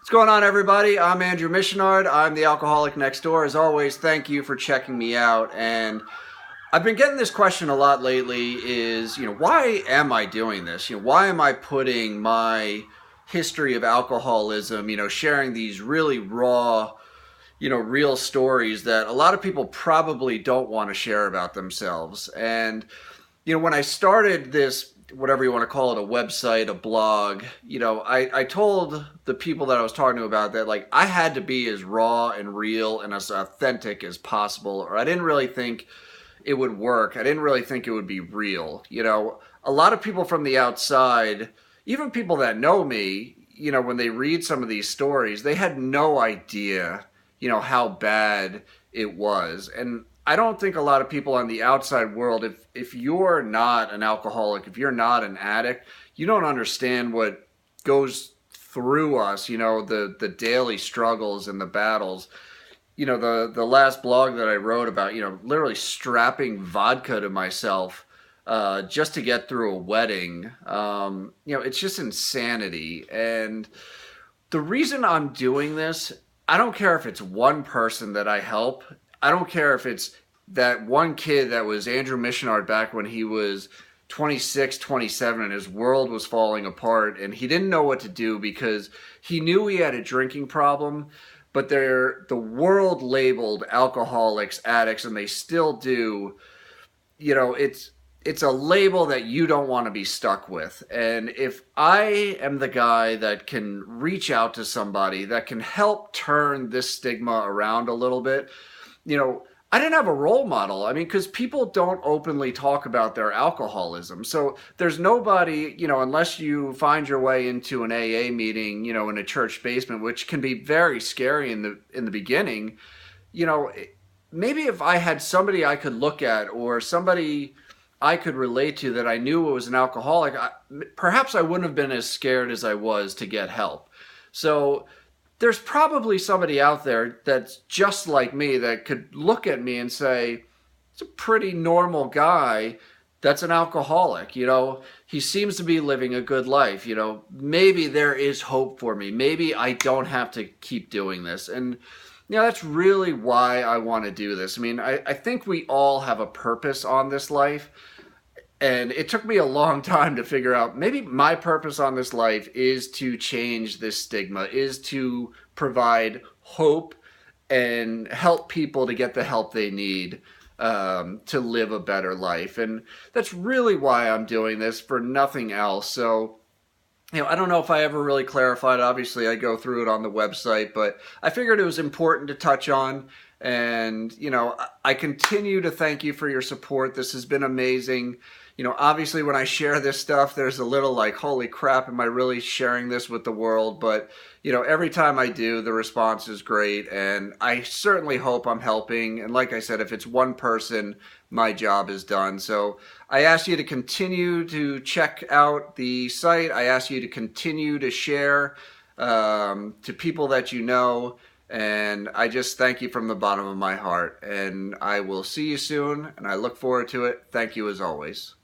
What's going on, everybody? I'm Andrew Missionard. I'm the alcoholic next door. As always, thank you for checking me out. And I've been getting this question a lot lately is, why am I doing this? Why am I putting my history of alcoholism, sharing these really raw, real stories that a lot of people probably don't want to share about themselves. And when I started this, whatever you want to call it, a website, a blog, I told the people that I was talking to about that, like, I had to be as raw and real and as authentic as possible, or I didn't really think it would work. I didn't really think it would be real. A lot of people from the outside, even people that know me, when they read some of these stories, they had no idea, how bad it was. And I don't think a lot of people on the outside world, if you're not an alcoholic, if you're not an addict, you don't understand what goes through us, the daily struggles and the battles. The last blog that I wrote about, literally strapping vodka to myself just to get through a wedding. It's just insanity. And the reason I'm doing this, I don't care if it's one person that I help. I don't care if it's that one kid that was Andrew Missionard back when he was 26, 27, and his world was falling apart, and he didn't know what to do because he knew he had a drinking problem, but the world labeled alcoholics addicts, and they still do. It's a label that you don't want to be stuck with. And if I am the guy that can reach out to somebody that can help turn this stigma around a little bit, I didn't have a role model. I mean, because people don't openly talk about their alcoholism. So there's nobody, unless you find your way into an AA meeting, in a church basement, which can be very scary in the beginning. Maybe if I had somebody I could look at, or somebody I could relate to that I knew was an alcoholic, perhaps I wouldn't have been as scared as I was to get help. So there's probably somebody out there that's just like me that could look at me and say, it's a pretty normal guy that's an alcoholic. He seems to be living a good life. Maybe there is hope for me. Maybe I don't have to keep doing this. And that's really why I want to do this. I mean, I think we all have a purpose on this life. And it took me a long time to figure out maybe my purpose on this life is to change this stigma, is to provide hope and help people to get the help they need to live a better life. And that's really why I'm doing this, for nothing else. So, I don't know if I ever really clarified. Obviously, I go through it on the website, but I figured it was important to touch on. And, I continue to thank you for your support. This has been amazing. Obviously when I share this stuff, there's a little like, holy crap, am I really sharing this with the world? But, every time I do, the response is great. And I certainly hope I'm helping. And like I said, if it's one person, my job is done. So I ask you to continue to check out the site. I ask you to continue to share to people that you know. And I just thank you from the bottom of my heart. And I will see you soon. And I look forward to it. Thank you as always.